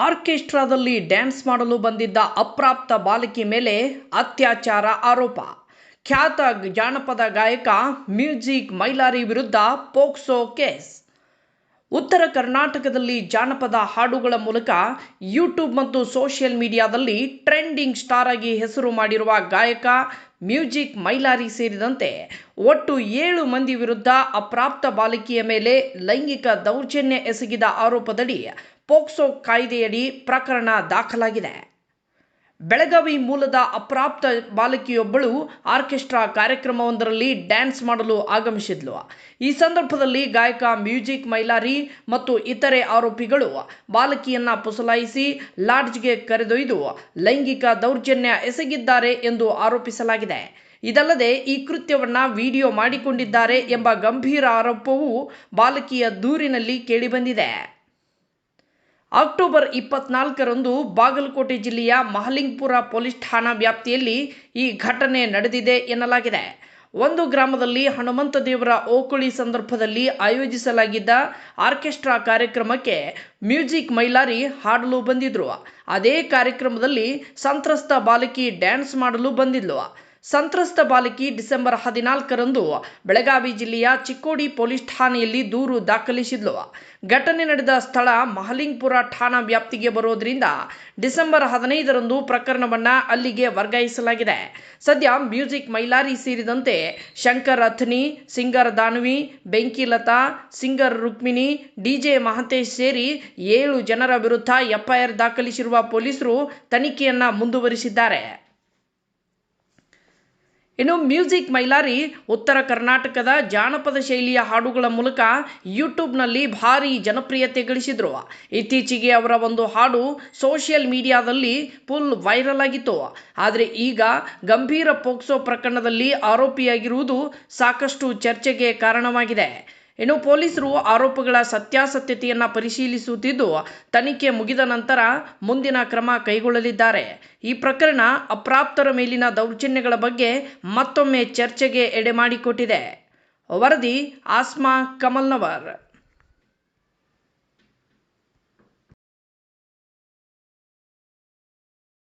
ಆರ್ಕೆಸ್ಟ್ರಾದಲ್ಲಿ dance ಮಾಡಲು ಬಂದಿದ್ದ ಅಪ್ರಾಪ್ತ ಬಾಲಕಿ ಮೇಲೆ ಅತ್ಯಾಚಾರ ಆರೋಪ. ಖ್ಯಾತ ಜಾನಪದ ಗಾಯಕ ಮ್ಯೂಸಿಕ್ ಮೈಲಾರಿ ವಿರುದ್ಧ ಪೋಕ್ಸೋ ಕೇಸ್. ಉತ್ತರ ಕರ್ನಾಟಕದಲ್ಲಿ ಜಾನಪದ ಹಾಡುಗಳ ಮೂಲಕ ಯೂಟ್ಯೂಬ್ ಮತ್ತು ಸೋಷಿಯಲ್ ಮೀಡಿಯಾದಲ್ಲಿ ಟ್ರೆಂಡಿಂಗ್ ಸ್ಟಾರ್ ಆಗಿ ಹೆಸರು ಮಾಡಿರುವ ಗಾಯಕ ಮ್ಯೂಸಿಕ್ ಮೈಲಾರಿ ಸೇರಿದಂತೆ ಒಟ್ಟು 7 ಮಂದಿ ವಿರುದ್ಧ ಅಪ್ರಾಪ್ತ ಬಾಲಕಿಯ ಮೇಲೆ ಲೈಂಗಿಕ ದೌರ್ಜನ್ಯ ಎಸಗಿದ ಆರೋಪದಡಿ ಪೋಕ್ಸೋ ಕಾಯ್ದೆಯಡಿ ಪ್ರಕರಣ ದಾಖಲಾಗಿದೆ. ಬೆಳಗಾವಿ ಮೂಲದ ಅಪ್ರಾಪ್ತ ಬಾಲಕಿಯೊಬ್ಬಳು ಆರ್ಕೆಸ್ಟ್ರಾ ಕಾರ್ಯಕ್ರಮವೊಂದರಲ್ಲಿ ಡ್ಯಾನ್ಸ್ ಮಾಡಲು ಆಗಮಿಸಿದ್ಲು. ಈ ಸಂದರ್ಭದಲ್ಲಿ ಗಾಯಕ ಮ್ಯೂಸಿಕ್ ಮೈಲಾರಿ ಮತ್ತು ಇತರೆ ಆರೋಪಿಗಳು ಬಾಲಕಿಯನ್ನ ಪುಸಲಾಯಿಸಿ ಲಾಡ್ಜ್ಗೆ ಕರೆದೊಯ್ದು ಲೈಂಗಿಕ ದೌರ್ಜನ್ಯ ಎಸಗಿದ್ದಾರೆ ಎಂದು ಆರೋಪಿಸಲಾಗಿದೆ. ಇದಲ್ಲದೆ ಈ ಕೃತ್ಯವನ್ನ ವಿಡಿಯೋ ಮಾಡಿಕೊಂಡಿದ್ದಾರೆ ಎಂಬ ಗಂಭೀರ ಆರೋಪವೂ ಬಾಲಕಿಯ ದೂರಿನಲ್ಲಿ ಕೇಳಿಬಂದಿದೆ. ಅಕ್ಟೋಬರ್ 24ರಂದು ಬಾಗಲಕೋಟೆ ಜಿಲ್ಲೆಯ ಮಹಲಿಂಗಪುರ ಪೊಲೀಸ್ ಠಾಣಾ ವ್ಯಾಪ್ತಿಯಲ್ಲಿ ಈ ಘಟನೆ ನಡೆದಿದೆ ಎನ್ನಲಾಗಿದೆ. ಒಂದು ಗ್ರಾಮದಲ್ಲಿ ಹನುಮಂತ ದೇವರ ಓಕುಳಿ ಸಂದರ್ಭದಲ್ಲಿ ಆಯೋಜಿಸಲಾಗಿದ್ದ ಆರ್ಕೆಸ್ಟ್ರಾ ಕಾರ್ಯಕ್ರಮಕ್ಕೆ ಮ್ಯೂಸಿಕ್ ಮೈಲಾರಿ ಹಾಡಲು ಬಂದಿದ್ರು. ಅದೇ ಕಾರ್ಯಕ್ರಮದಲ್ಲಿ ಸಂತ್ರಸ್ತ ಬಾಲಕಿ ಡ್ಯಾನ್ಸ್ ಮಾಡಲು ಬಂದಿದ್ಲು. ಸಂತ್ರಸ್ತ ಬಾಲಕಿ ಡಿಸೆಂಬರ್ 14ರಂದು ಬೆಳಗಾವಿ ಜಿಲ್ಲೆಯ ಚಿಕ್ಕೋಡಿ ಪೊಲೀಸ್ ಠಾಣೆಯಲ್ಲಿ ದೂರು ದಾಖಲಿಸಿದ್ಲು. ಘಟನೆ ನಡೆದ ಸ್ಥಳ ಮಹಲಿಂಗಪುರ ಠಾಣಾ ವ್ಯಾಪ್ತಿಗೆ ಬರೋದ್ರಿಂದ ಡಿಸೆಂಬರ್ 15ರಂದು ಪ್ರಕರಣವನ್ನ ಅಲ್ಲಿಗೆ ವರ್ಗಾಯಿಸಲಾಗಿದೆ. ಸದ್ಯ ಮ್ಯೂಸಿಕ್ ಮೈಲಾರಿ ಸೇರಿದಂತೆ Shankar Athani, singer Danavi, Benkilata, singer Rukmini, DJ Mahantesh ಸೇರಿ 7 ಜನರ ವಿರುದ್ಧ ಎಫ್ಐಆರ್ ದಾಖಲಿಸಿರುವ ಪೊಲೀಸರು ತನಿಖೆಯನ್ನ ಮುಂದುವರಿಸಿದ್ದಾರೆ. ಇನ್ನು ಮ್ಯೂಸಿಕ್ ಮೈಲಾರಿ ಉತ್ತರ ಕರ್ನಾಟಕದ ಜಾನಪದ ಶೈಲಿಯ ಹಾಡುಗಳ ಮೂಲಕ ಯೂಟ್ಯೂಬ್ನಲ್ಲಿ ಭಾರೀ ಜನಪ್ರಿಯತೆ ಗಳಿಸಿದ್ರು. ಇತ್ತೀಚೆಗೆ ಅವರ ಒಂದು ಹಾಡು ಸೋಷಿಯಲ್ ಮೀಡಿಯಾದಲ್ಲಿ ಫುಲ್ ವೈರಲ್ ಆಗಿತ್ತು. ಆದರೆ ಈಗ ಗಂಭೀರ ಪೋಕ್ಸೋ ಪ್ರಕರಣದಲ್ಲಿ ಆರೋಪಿಯಾಗಿರುವುದು ಸಾಕಷ್ಟು ಚರ್ಚೆಗೆ ಕಾರಣವಾಗಿದೆ. ಇನ್ನು ಪೊಲೀಸರು ಆರೋಪಗಳ ಸತ್ಯಾಸತ್ಯತೆಯನ್ನ ಪರಿಶೀಲಿಸುತ್ತಿದ್ದು ತನಿಖೆ ಮುಗಿದ ನಂತರ ಮುಂದಿನ ಕ್ರಮ ಕೈಗೊಳ್ಳಲಿದ್ದಾರೆ. ಈ ಪ್ರಕರಣ ಅಪ್ರಾಪ್ತರ ಮೇಲಿನ ದೌರ್ಜನ್ಯಗಳ ಬಗ್ಗೆ ಮತ್ತೊಮ್ಮೆ ಚರ್ಚೆಗೆ ಎಡೆಮಾಡಿಕೊಟ್ಟಿದೆ. ವರದಿ ಆಸ್ಮಾ ಕಮಲ್ನವರ್.